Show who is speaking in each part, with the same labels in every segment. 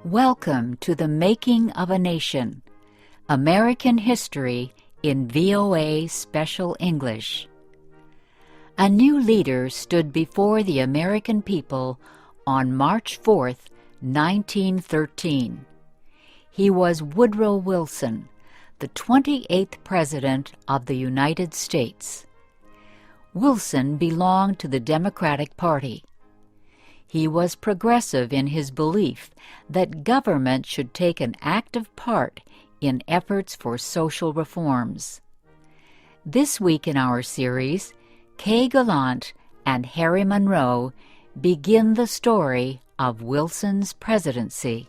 Speaker 1: Welcome to the Making of a Nation, American History in VOA Special English. A new leader stood before the American people on March 4th, 1913. He was Woodrow Wilson, the 28th President of the United States. Wilson belonged to the Democratic Party. He was progressive in his belief that government should take an active part in efforts for social reforms. This week in our series, Kay Gallant and Harry Monroe begin the story of Wilson's presidency.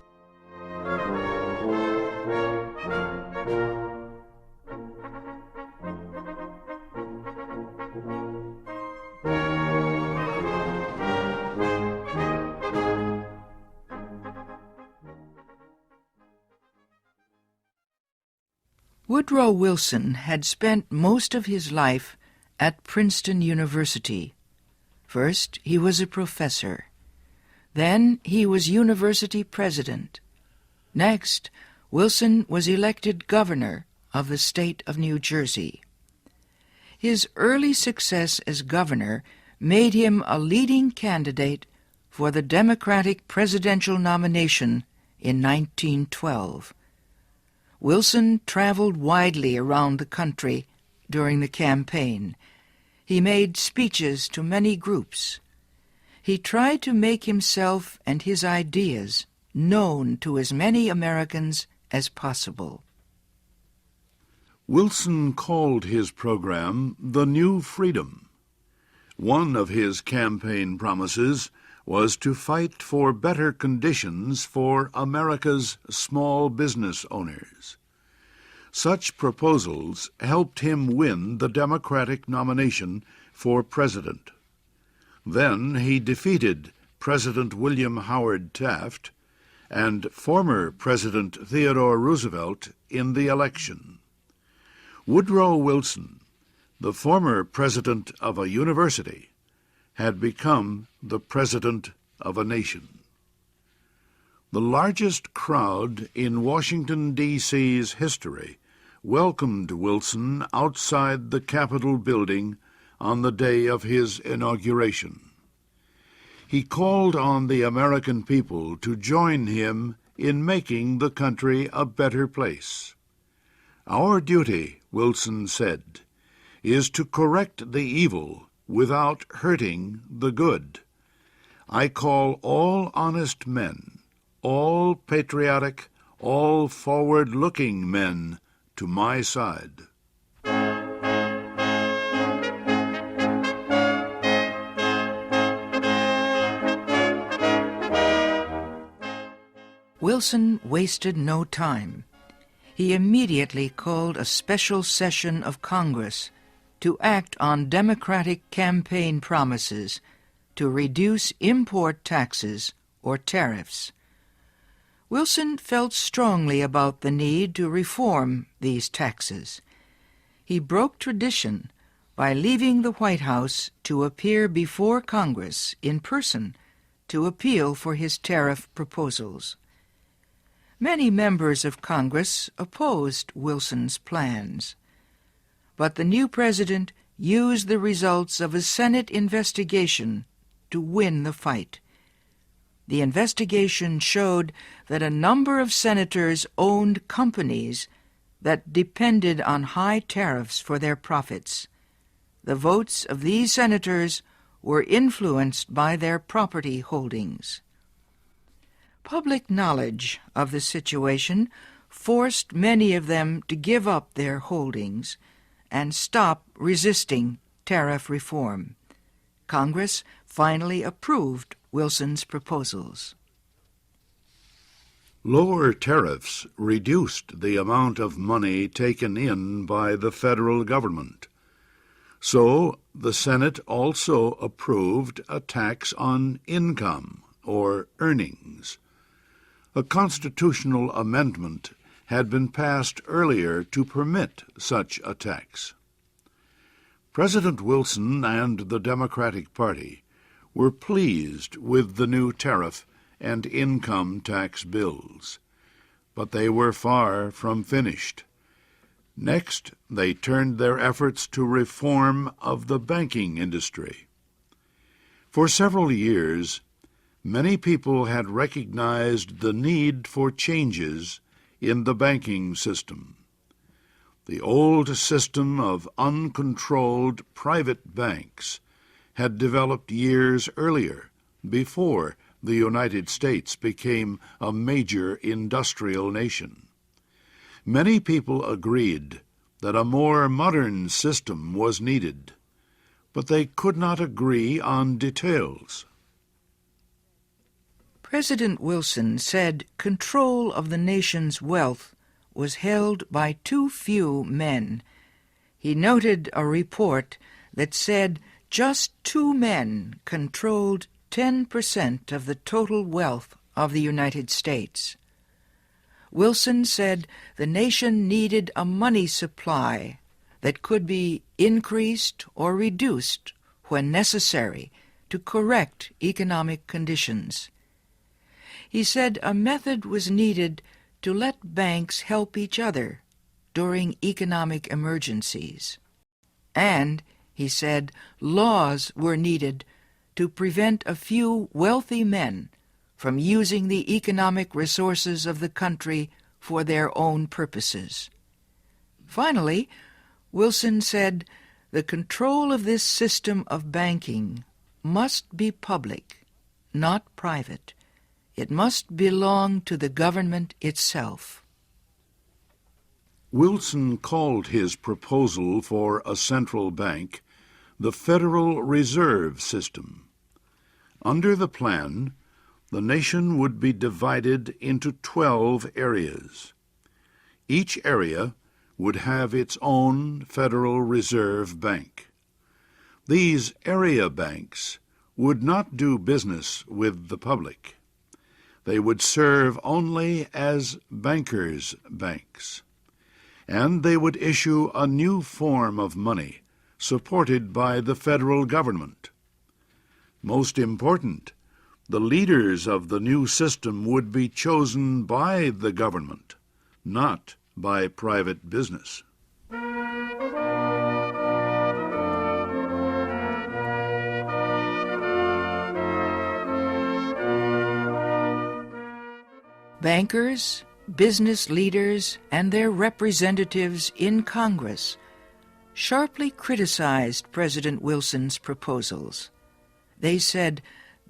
Speaker 2: Woodrow Wilson had spent most of his life at Princeton University. First, he was a professor. Then, he was university president. Next, Wilson was elected governor of the state of New Jersey. His early success as governor made him a leading candidate for the Democratic presidential nomination in 1912. Wilson traveled widely around the country during the campaign. He made speeches to many groups. He tried to make himself and his ideas known to as many Americans as possible.
Speaker 3: Wilson called his program the New Freedom. One of his campaign promises was to fight for better conditions for America's small business owners. Such proposals helped him win the Democratic nomination for president. Then he defeated President William Howard Taft and former President Theodore Roosevelt in the election. Woodrow Wilson, the former president of a university, had become the president of a nation. The largest crowd in Washington, D.C.'s history welcomed Wilson outside the Capitol building on the day of his inauguration. He called on the American people to join him in making the country a better place. "Our duty," Wilson said, "is to correct the evil without hurting the good. I call all honest men, all patriotic, all forward-looking men to my side."
Speaker 2: Wilson wasted no time. He immediately called a special session of Congress to act on Democratic campaign promises to reduce import taxes or tariffs. Wilson felt strongly about the need to reform these taxes. He broke tradition by leaving the White House to appear before Congress in person to appeal for his tariff proposals. Many members of Congress opposed Wilson's plans, but the new president used the results of a Senate investigation to win the fight. The investigation showed that a number of senators owned companies that depended on high tariffs for their profits. The votes of these senators were influenced by their property holdings. Public knowledge of the situation forced many of them to give up their holdings and stop resisting tariff reform. Congress finally approved Wilson's proposals.
Speaker 3: Lower tariffs reduced the amount of money taken in by the federal government. So the Senate also approved a tax on income or earnings. A constitutional amendment had been passed earlier to permit such a tax. President Wilson and the Democratic Party were pleased with the new tariff and income tax bills. But they were far from finished. Next, they turned their efforts to reform of the banking industry. For several years, many people had recognized the need for changes in the banking system. The old system of uncontrolled private banks had developed years earlier, before the United States became a major industrial nation. Many people agreed that a more modern system was needed, but they could not agree on details.
Speaker 2: President Wilson said control of the nation's wealth was held by too few men. He noted a report that said just 2 men controlled 10% of the total wealth of the United States. Wilson said the nation needed a money supply that could be increased or reduced when necessary to correct economic conditions. He said a method was needed to let banks help each other during economic emergencies. And, he said, laws were needed to prevent a few wealthy men from using the economic resources of the country for their own purposes. Finally, Wilson said the control of this system of banking must be public, not private. It must belong to the government itself.
Speaker 3: Wilson called his proposal for a central bank the Federal Reserve System. Under the plan, the nation would be divided into 12 areas. Each area would have its own Federal Reserve Bank. These area banks would not do business with the public. They would serve only as bankers' banks, and they would issue a new form of money supported by the federal government. Most important, the leaders of the new system would be chosen by the government, not by private business.
Speaker 2: Bankers, business leaders, and their representatives in Congress sharply criticized President Wilson's proposals. They said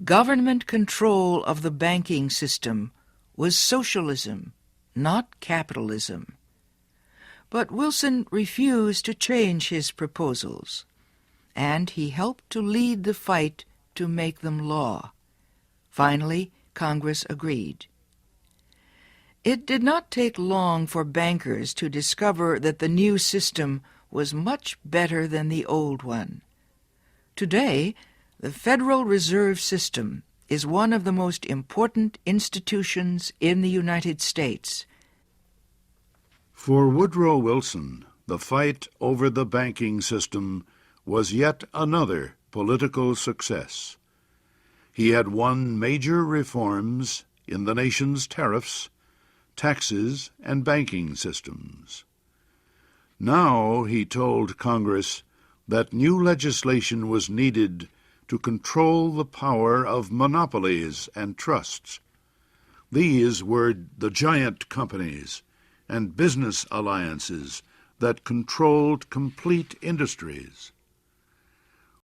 Speaker 2: government control of the banking system was socialism, not capitalism. But Wilson refused to change his proposals, and he helped to lead the fight to make them law. Finally, Congress agreed. It did not take long for bankers to discover that the new system was much better than the old one. Today, the Federal Reserve System is one of the most important institutions in the United States.
Speaker 3: For Woodrow Wilson, the fight over the banking system was yet another political success. He had won major reforms in the nation's tariffs, taxes, and banking systems. Now he told Congress that new legislation was needed to control the power of monopolies and trusts. These were the giant companies and business alliances that controlled complete industries.